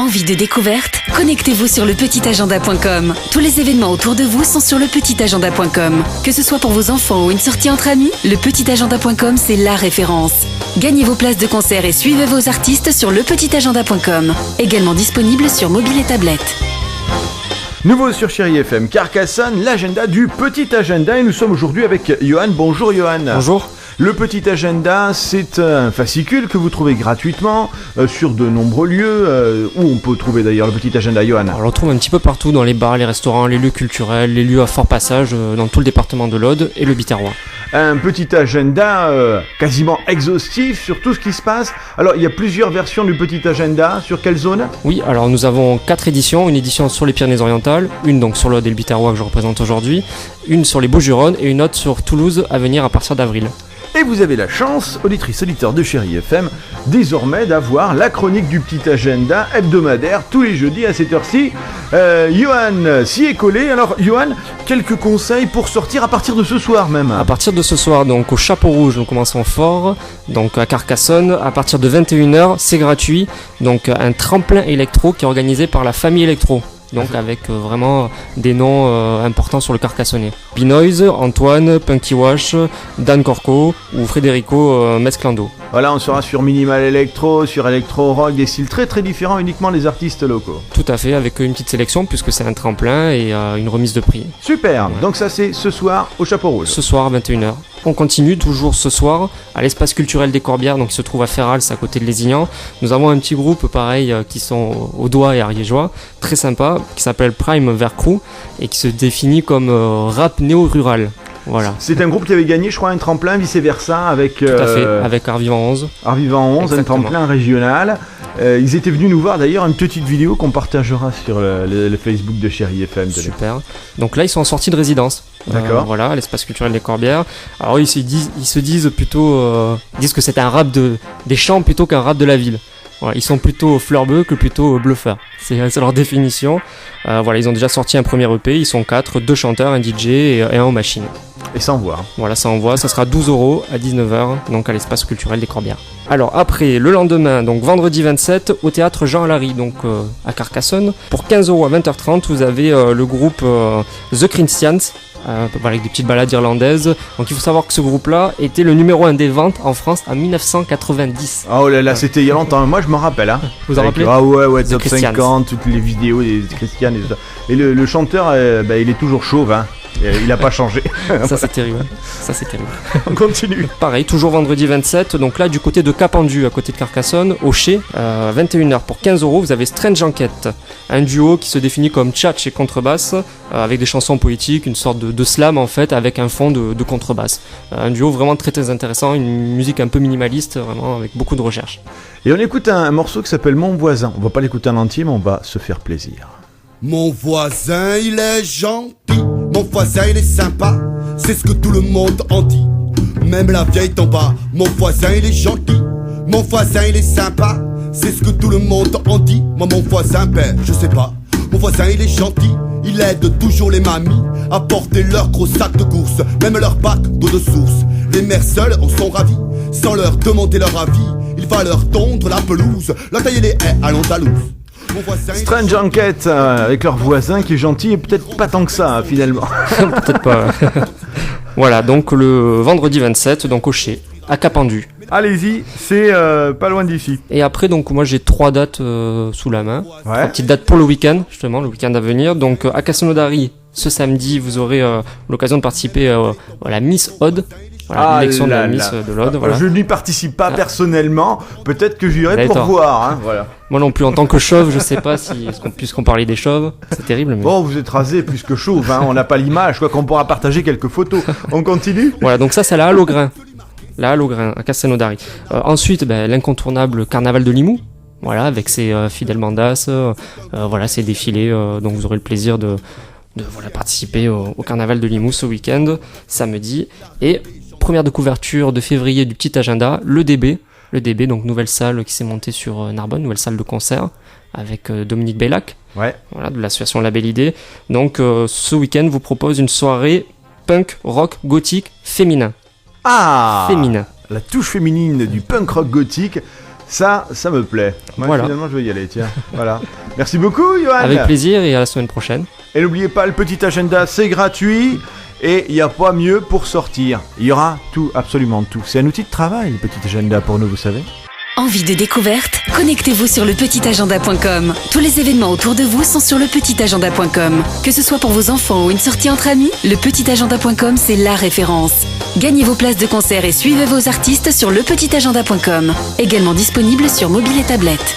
Envie de découverte? Connectez-vous sur lepetitagenda.com. Tous les événements autour de vous sont sur lepetitagenda.com. Que ce soit pour vos enfants ou une sortie entre amis, lepetitagenda.com, c'est la référence. Gagnez vos places de concert et suivez vos artistes sur lepetitagenda.com. Également disponible sur mobile et tablette. Nouveau sur Chérie FM, Carcassonne, l'agenda du Petit Agenda. Et nous sommes aujourd'hui avec Johan. Bonjour Johan. Bonjour. Le Petit Agenda, c'est un fascicule que vous trouvez gratuitement sur de nombreux lieux. Où on peut trouver d'ailleurs le Petit Agenda, Johan? Alors, on le trouve un petit peu partout, dans les bars, les restaurants, les lieux culturels, les lieux à fort passage, dans tout le département de l'Aude et le Biterrois. Un petit agenda quasiment exhaustif sur tout ce qui se passe. Alors, il y a plusieurs versions du Petit Agenda. Sur quelle zone? Oui, alors nous avons 4 éditions. Une édition sur les Pyrénées-Orientales, une donc sur l'Aude et le Biterrois que je représente aujourd'hui, une sur les Bouches-du-Rhône et une autre sur Toulouse à venir à partir d'avril. Et vous avez la chance, auditrice, auditeur de Chérie FM, désormais d'avoir la chronique du Petit Agenda hebdomadaire tous les jeudis à cette heure-ci. Johan s'y est collé. Alors, Johan, quelques conseils pour sortir à partir de ce soir même. À partir de ce soir, donc au Chapeau Rouge, nous commençons fort, donc à Carcassonne, à partir de 21h, c'est gratuit. Donc un tremplin électro qui est organisé par la famille électro. Donc avec vraiment des noms importants sur le Carcassonnais. Binoise, Antoine, Punky Wash, Dan Corco ou Federico Mesclando. Voilà, on sera sur Minimal Electro, sur Electro Rock, des styles très très différents, uniquement les artistes locaux. Tout à fait, avec une petite sélection puisque c'est un tremplin et une remise de prix. Super, ouais. Donc ça c'est ce soir au Chapeau Rouge. Ce soir à 21h. On continue toujours ce soir à l'espace culturel des Corbières, donc qui se trouve à Ferrals, à côté de Lézignan. Nous avons un petit groupe pareil qui sont Audois et Ariégeois, très sympa, qui s'appelle Prime Ver Crew et qui se définit comme rap néo-rural. Voilà. C'est un groupe qui avait gagné, je crois, un tremplin vice-versa avec... Tout à fait, avec Art Vivant 11. Art Vivant 11, exactement. Un tremplin régional. Ils étaient venus nous voir d'ailleurs, une petite vidéo qu'on partagera sur le Facebook de Chérie FM. Super. Donc là, ils sont en sortie de résidence. D'accord. Voilà, l'espace culturel des Corbières. Alors ils se disent plutôt que c'est un rap des champs plutôt qu'un rap de la ville. Voilà, ils sont plutôt fleur-bleue que plutôt bluffeurs. C'est leur définition. Voilà, ils ont déjà sorti un premier EP. Ils sont 4, 2 chanteurs, un DJ et un en machine. Et ça envoie. Voilà, ça envoie. Ça sera 12€ à 19h, donc à l'espace culturel des Corbières. Alors après, le lendemain, donc vendredi 27, au théâtre Jean Larry, donc à Carcassonne. Pour 15€ à 20h30, vous avez le groupe The Christians. Avec des petites balades irlandaises. Donc il faut savoir que ce groupe-là était le numéro 1 des ventes en France en 1990. Oh là là, c'était il y a longtemps. Moi je m'en rappelle. Hein. Vous en rappelez? Ah ouais, top 50, toutes les vidéos des Christians et tout ça. Et le chanteur, il est toujours chauve. Hein. Il n'a pas changé. Ça c'est terrible. On continue. Pareil, toujours vendredi 27. Donc là, du côté de Capendu, à côté de Carcassonne, au Chez, 21h pour 15€, vous avez Strange Enquête, un duo qui se définit comme tchatch et contrebasse, avec des chansons poétiques, une sorte de slam en fait, avec un fond de contrebasse. Un duo vraiment très très intéressant, une musique un peu minimaliste, vraiment avec beaucoup de recherche. Et on écoute un morceau qui s'appelle Mon Voisin. On va pas l'écouter en entier, mais on va se faire plaisir. Mon voisin, il est gentil. Mon voisin il est sympa, c'est ce que tout le monde en dit. Même la vieille d'en bas, mon voisin il est gentil. Mon voisin il est sympa, c'est ce que tout le monde en dit. Moi mon voisin, je sais pas. Mon voisin il est gentil, il aide toujours les mamies à porter leurs gros sacs de course, même leur bac d'eau de source. Les mères seules en sont ravies, sans leur demander leur avis. Il va leur tondre la pelouse, leur tailler les haies à l'Andalouse. Strange Enquête avec leur voisin qui est gentil et peut-être pas tant que ça finalement. Peut-être pas. Voilà, donc le vendredi 27, donc au Chez, à Capendu. Allez-y, c'est pas loin d'ici. Et après, donc moi j'ai 3 dates sous la main. Ouais. 3 petites dates pour le week-end, justement, le week-end à venir. Donc à Castelnaudary, ce samedi, vous aurez l'occasion de participer à la Miss Aude. Voilà, l'élection de la Miss de l'Aude. Voilà. Je n'y participe pas personnellement, peut-être que j'irai pour voir. Hein, voilà. Moi non plus, en tant que chauve, je sais pas si, puisqu'on parlait des chauves, c'est terrible. Mais... Bon, vous êtes rasé plus que chauve, hein, on n'a pas l'image, quoi qu'on pourra partager quelques photos. On continue. Voilà, donc ça c'est la Halle au Grain. La Halle au Grain, à Castelnaudary. Ensuite, l'incontournable Carnaval de Limoux. Voilà, avec ses fidèles bandas, voilà, ses défilés, donc vous aurez le plaisir de participer au Carnaval de Limoux ce week-end, samedi. Et première de couverture de février du Petit Agenda, le DB, donc nouvelle salle qui s'est montée sur Narbonne, nouvelle salle de concert avec Dominique Bellac, ouais. Voilà, de l'association La Belle Idée. Donc ce week-end vous propose une soirée punk, rock, gothique, féminin. Ah, féminin. La touche féminine du punk rock gothique. Ça me plaît. Moi, Voilà. finalement, je vais y aller, tiens. Voilà. Merci beaucoup, Johan. Avec plaisir et à la semaine prochaine. Et n'oubliez pas, le petit agenda, c'est gratuit. Et il n'y a pas mieux pour sortir. Il y aura tout, absolument tout. C'est un outil de travail, le petit agenda pour nous, vous savez. Envie de découverte? Connectez-vous sur lepetitagenda.com. Tous les événements autour de vous sont sur lepetitagenda.com. Que ce soit pour vos enfants ou une sortie entre amis, lepetitagenda.com, c'est la référence. Gagnez vos places de concert et suivez vos artistes sur lepetitagenda.com. Également disponible sur mobile et tablette.